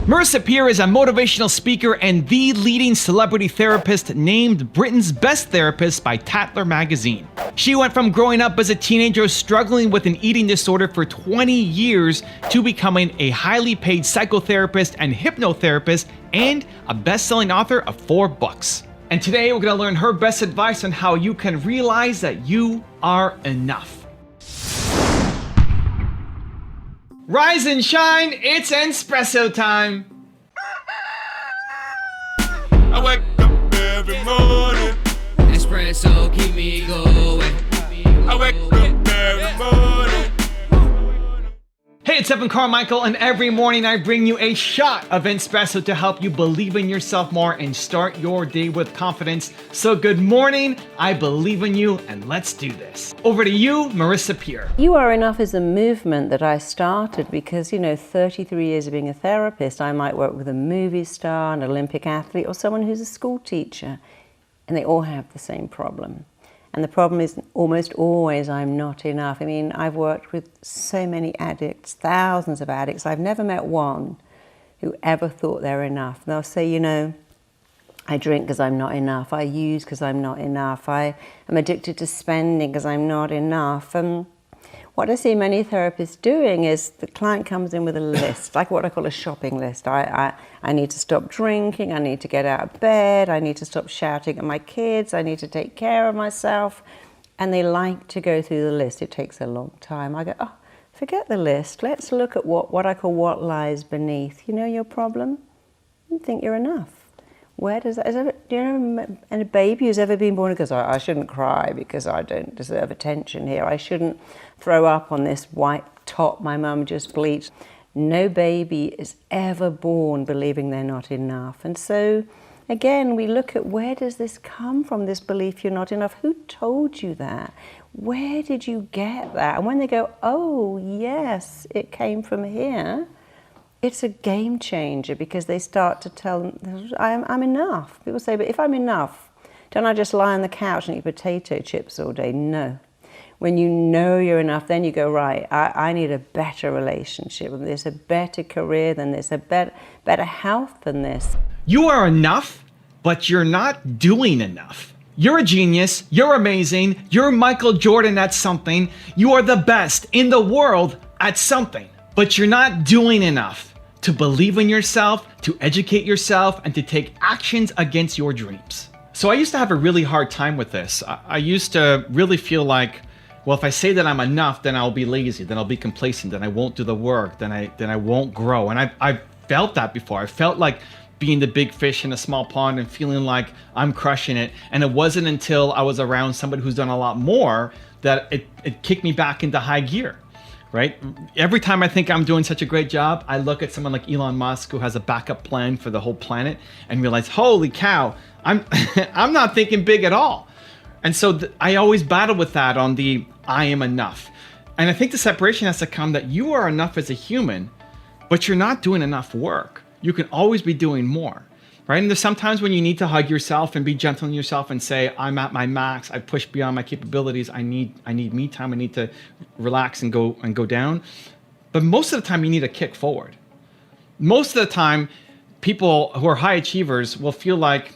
Marisa Peer is a motivational speaker and the leading celebrity therapist, named Britain's Best Therapist by Tatler magazine. She went from growing up as a teenager struggling with an eating disorder for 20 years to becoming a highly paid psychotherapist and hypnotherapist and a best-selling author of 4 books. And today we're going to learn her best advice on how you can realize that you are enough. Rise and shine, it's Entspresso time. I wake up every morning. Espresso keep me going. I wake up every morning. Hey, it's Carmichael, and every morning I bring you a shot of Entspresso to help you believe in yourself more and start your day with confidence. So good morning, I believe in you, and let's do this. Over to you, Marisa Peer. You Are Enough is a movement that I started because, 33 years of being a therapist, I might work with a movie star, an Olympic athlete, or someone who's a school teacher, and they all have the same problem. And the problem is almost always I'm not enough. I mean, I've worked with so many addicts, thousands of addicts. I've never met one who ever thought they're enough. They'll say, I drink because I'm not enough. I use because I'm not enough. I am addicted to spending because I'm not enough. And what I see many therapists doing is the client comes in with a list, like what I call a shopping list. I need to stop drinking, I need to get out of bed, I need to stop shouting at my kids, I need to take care of myself. And they like to go through the list. It takes a long time. I go, forget the list. Let's look at what I call what lies beneath. Your problem? You think you're enough. Where does that, and a baby who's ever been born goes, I shouldn't cry because I don't deserve attention here. I shouldn't throw up on this white top my mum just bleached. No baby is ever born believing they're not enough. And so, again, we look at where does this come from, this belief you're not enough? Who told you that? Where did you get that? And when they go, oh, yes, it came from here, it's a game changer because they start to tell them, I'm enough. People say, but if I'm enough, don't I just lie on the couch and eat potato chips all day? No. When you know you're enough, then you go, right, I need a better relationship than this, a better career than this, a better health than this. You are enough, but you're not doing enough. You're a genius, you're amazing, you're Michael Jordan at something, you are the best in the world at something, but you're not doing enough to believe in yourself, to educate yourself, and to take actions against your dreams. So I used to have a really hard time with this. I used to really feel like, well, if I say that I'm enough, then I'll be lazy, then I'll be complacent, then I won't do the work, then I won't grow. And I felt that before. I felt like being the big fish in a small pond and feeling like I'm crushing it. And it wasn't until I was around somebody who's done a lot more that it kicked me back into high gear. Right? Every time I think I'm doing such a great job, I look at someone like Elon Musk who has a backup plan for the whole planet and realize, holy cow, I'm I'm not thinking big at all. And so I always battle with that on the I am enough. And I think the separation has to come that you are enough as a human, but you're not doing enough work. You can always be doing more. Right? And there's sometimes when you need to hug yourself and be gentle on yourself and say, I'm at my max, I pushed beyond my capabilities, I need me time, I need to relax and go down. But most of the time you need a kick forward. Most of the time, people who are high achievers will feel like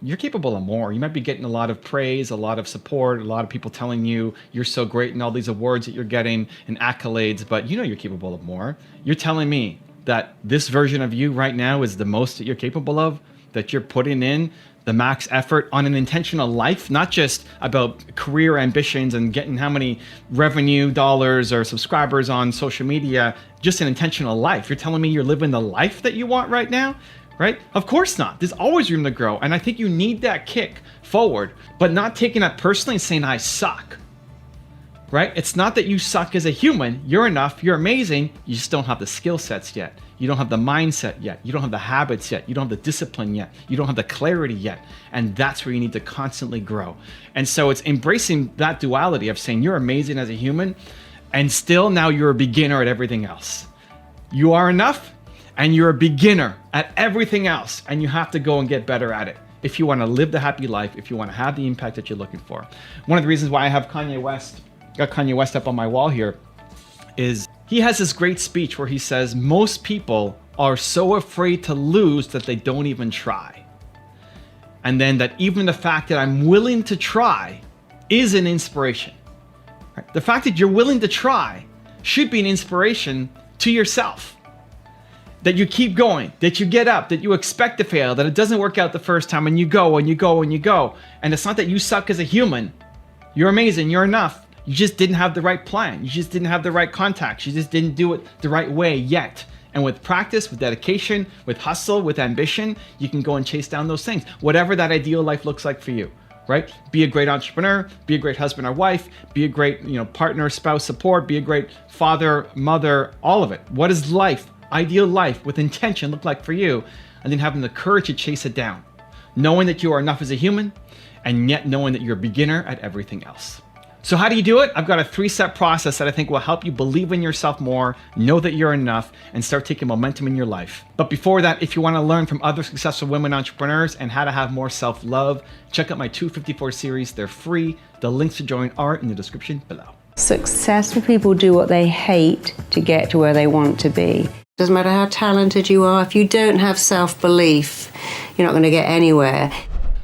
you're capable of more. You might be getting a lot of praise, a lot of support, a lot of people telling you you're so great and all these awards that you're getting and accolades, but you're capable of more. You're telling me that this version of you right now is the most that you're capable of, that you're putting in the max effort on an intentional life, not just about career ambitions and getting how many revenue dollars or subscribers on social media, just an intentional life. You're telling me you're living the life that you want right now, right? Of course not. There's always room to grow. And I think you need that kick forward, but not taking that personally and saying, I suck. Right? It's not that you suck as a human. You're enough. You're amazing. You just don't have the skill sets yet. You don't have the mindset yet. You don't have the habits yet. You don't have the discipline yet. You don't have the clarity yet. And that's where you need to constantly grow. And so it's embracing that duality of saying you're amazing as a human and still now you're a beginner at everything else. You are enough and you're a beginner at everything else. And you have to go and get better at it if you want to live the happy life, if you want to have the impact that you're looking for. One of the reasons why I have got Kanye West up on my wall here is he has this great speech where he says most people are so afraid to lose that they don't even try. And then that even the fact that I'm willing to try is an inspiration. Right? The fact that you're willing to try should be an inspiration to yourself. That you keep going, that you get up, that you expect to fail, that it doesn't work out the first time, and you go and you go and you go. And it's not that you suck as a human. You're amazing, you're enough. You just didn't have the right plan. You just didn't have the right contacts. You just didn't do it the right way yet. And with practice, with dedication, with hustle, with ambition, you can go and chase down those things. Whatever that ideal life looks like for you, right? Be a great entrepreneur, be a great husband or wife, be a great, partner, spouse support, be a great father, mother, all of it. What is life, ideal life with intention look like for you? And then having the courage to chase it down. Knowing that you are enough as a human, and yet knowing that you're a beginner at everything else. So how do you do it? I've got a 3-step process that I think will help you believe in yourself more, know that you're enough, and start taking momentum in your life. But before that, if you want to learn from other successful women entrepreneurs and how to have more self-love, check out my 254 series. They're free. The links to join are in the description below. Successful people do what they hate to get to where they want to be. Doesn't matter how talented you are, if you don't have self-belief, you're not going to get anywhere.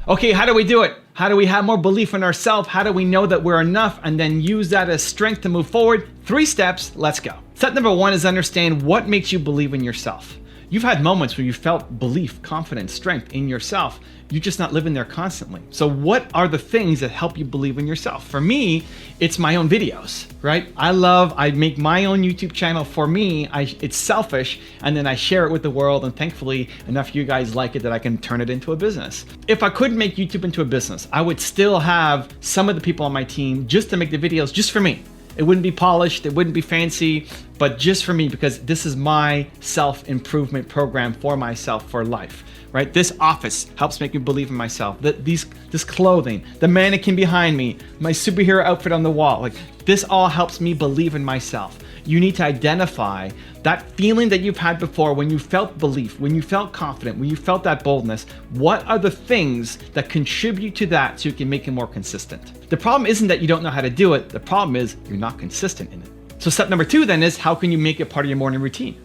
Okay, how do we do it? How do we have more belief in ourselves? How do we know that we're enough and then use that as strength to move forward? 3 steps, let's go. Step number 1 is understand what makes you believe in yourself. You've had moments where you felt belief, confidence, strength in yourself. You're just not living there constantly. So what are the things that help you believe in yourself? For me, it's my own videos, right? I make my own YouTube channel for me. It's selfish, and then I share it with the world, and thankfully enough of you guys like it that I can turn it into a business. If I couldn't make YouTube into a business, I would still have some of the people on my team just to make the videos just for me. It wouldn't be polished, it wouldn't be fancy, but just for me, because this is my self-improvement program for myself for life, right? This office helps make me believe in myself. This clothing, the mannequin behind me, my superhero outfit on the wall, like this all helps me believe in myself. You need to identify that feeling that you've had before when you felt belief, when you felt confident, when you felt that boldness. What are the things that contribute to that so you can make it more consistent? The problem isn't that you don't know how to do it. The problem is you're not consistent in it. So step number 2 then is how can you make it part of your morning routine?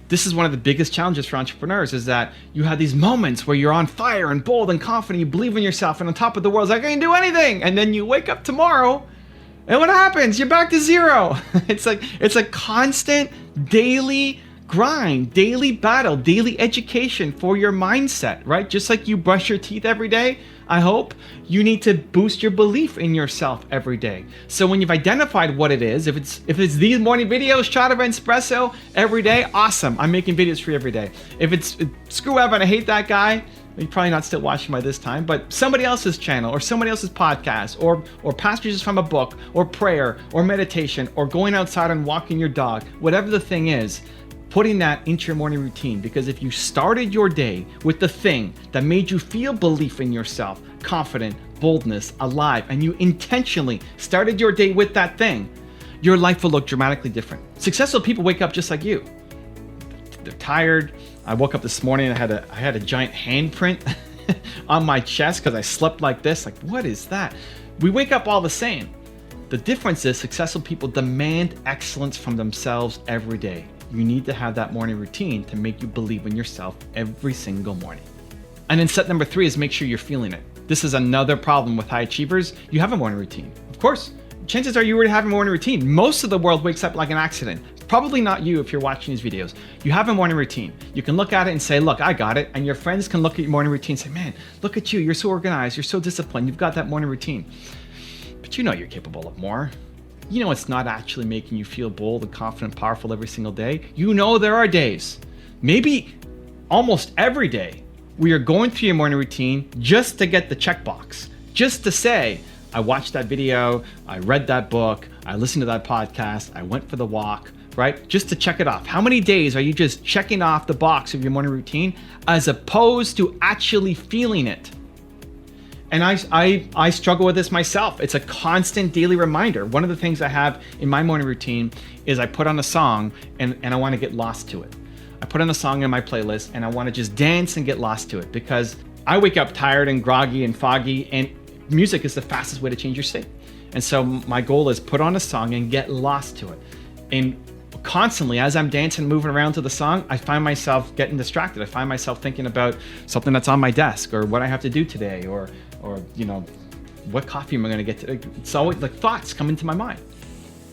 This is one of the biggest challenges for entrepreneurs is that you have these moments where you're on fire and bold and confident, you believe in yourself and on top of the world, it's like, I can do anything. And then you wake up tomorrow and what happens? You're back to zero. It's a constant daily grind, daily battle, daily education for your mindset, right? Just like you brush your teeth every day, I hope, you need to boost your belief in yourself every day. So when you've identified what it is, if it's these morning videos, shot of Entspresso every day, awesome. I'm making videos for you every day. If it's screw Evan, I hate that guy, you're probably not still watching by this time, but somebody else's channel or somebody else's podcast or passages from a book or prayer or meditation or going outside and walking your dog, whatever the thing is, putting that into your morning routine. Because if you started your day with the thing that made you feel belief in yourself, confident, boldness, alive, and you intentionally started your day with that thing, your life will look dramatically different. Successful people wake up just like you. They're tired. I woke up this morning and I had a giant handprint on my chest because I slept like this. Like, what is that? We wake up all the same. The difference is successful people demand excellence from themselves every day. You need to have that morning routine to make you believe in yourself every single morning. And then step number 3 is make sure you're feeling it. This is another problem with high achievers. You have a morning routine. Of course, chances are you already have a morning routine. Most of the world wakes up like an accident. Probably not you if you're watching these videos. You have a morning routine. You can look at it and say, look, I got it. And your friends can look at your morning routine and say, man, look at you. You're so organized. You're so disciplined. You've got that morning routine. But you know you're capable of more. You know it's not actually making you feel bold and confident and powerful every single day. You know there are days, maybe almost every day, where you're going through your morning routine just to get the checkbox, just to say, I watched that video, I read that book, I listened to that podcast, I went for the walk, right? Just to check it off. How many days are you just checking off the box of your morning routine as opposed to actually feeling it? And I struggle with this myself. It's a constant daily reminder. One of the things I have in my morning routine is I put on a song and I want to get lost to it. I put on a song in my playlist and I want to just dance and get lost to it because I wake up tired and groggy and foggy, and music is the fastest way to change your state. And so my goal is put on a song and get lost to it. And constantly, as I'm dancing, moving around to the song, I find myself getting distracted. I find myself thinking about something that's on my desk, or what I have to do today, or you know, what coffee am I going to get? It's always like thoughts come into my mind,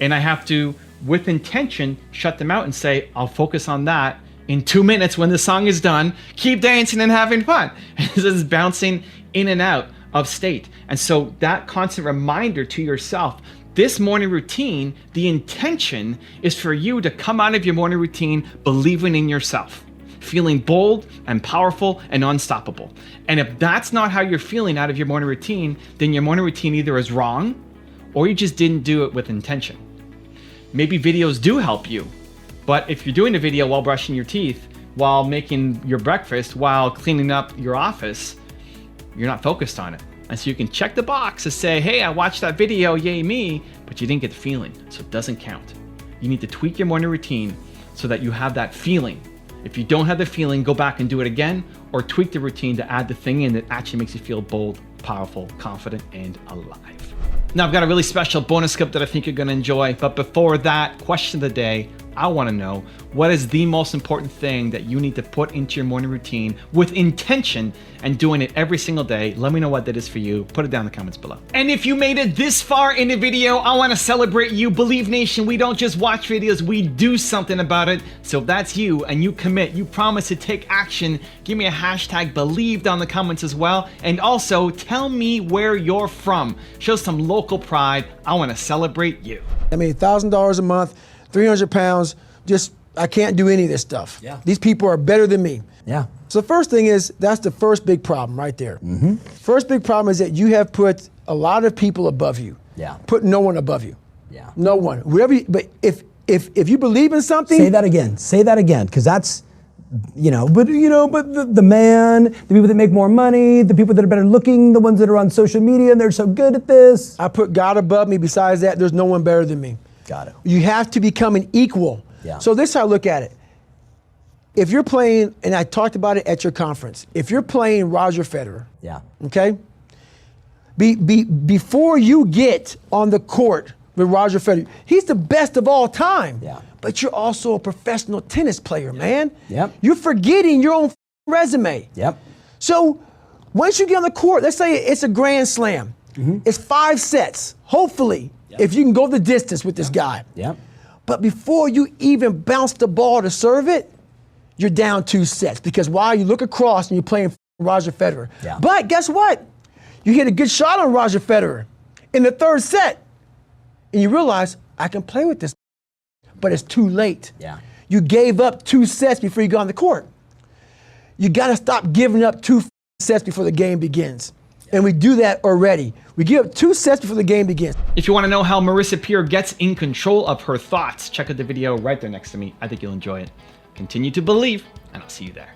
and I have to, with intention, shut them out and say, I'll focus on that in 2 minutes when the song is done. Keep dancing and having fun. This is bouncing in and out of state. And so that constant reminder to yourself, this morning routine, the intention is for you to come out of your morning routine believing in yourself, feeling bold and powerful and unstoppable. And if that's not how you're feeling out of your morning routine, then your morning routine either is wrong or you just didn't do it with intention. Maybe videos do help you, but if you're doing a video while brushing your teeth, while making your breakfast, while cleaning up your office, you're not focused on it. And so you can check the box to say, hey, I watched that video, yay me, but you didn't get the feeling, so it doesn't count. You need to tweak your morning routine so that you have that feeling. If you don't have the feeling, go back and do it again, or tweak the routine to add the thing in that actually makes you feel bold, powerful, confident, and alive. Now, I've got a really special bonus clip that I think you're gonna enjoy, but before that, question of the day, I wanna know, what is the most important thing that you need to put into your morning routine with intention and doing it every single day? Let me know what that is for you. Put it down in the comments below. And if you made it this far in the video, I wanna celebrate you. Believe Nation, we don't just watch videos, we do something about it. So if that's you and you commit, you promise to take action, give me a hashtag believe down in the comments as well. And also tell me where you're from. Show some local pride. I wanna celebrate you. I mean, $1,000 a month, 300 pounds, just, I can't do any of this stuff. Yeah. These people are better than me. Yeah. So the first thing is, that's the first big problem right there. First big problem is that you have put a lot of people above you. Yeah. Put no one above you. Yeah. No one. Whatever you, but if you believe in something. Say that again, because that's, but the man, the people that make more money, the people that are better looking, the ones that are on social media and they're so good at this. I put God above me. Besides that, there's no one better than me. Got it. You have to become an equal. Yeah. So this is how I look at it. If you're playing, and I talked about it at your conference, if you're playing Roger Federer, Yeah. okay, before you get on the court with Roger Federer, he's the best of all time. Yeah. But you're also a professional tennis player, man. Yep. You're forgetting your own resume. Yep. So once you get on the court, let's say it's a grand slam. It's 5 sets, hopefully, if you can go the distance with this guy. Yep. But before you even bounce the ball to serve it, you're down 2 sets. Because while you look across and you're playing Roger Federer. Yeah. But guess what? You hit a good shot on Roger Federer in the 3rd set. And you realize, I can play with this. But it's too late. Yeah. You gave up 2 sets before you got on the court. You gotta stop giving up 2 sets before the game begins. And we do that already. We give up 2 sets before the game begins. If you want to know how Marisa Peer gets in control of her thoughts, check out the video right there next to me. I think you'll enjoy it. Continue to believe, and I'll see you there.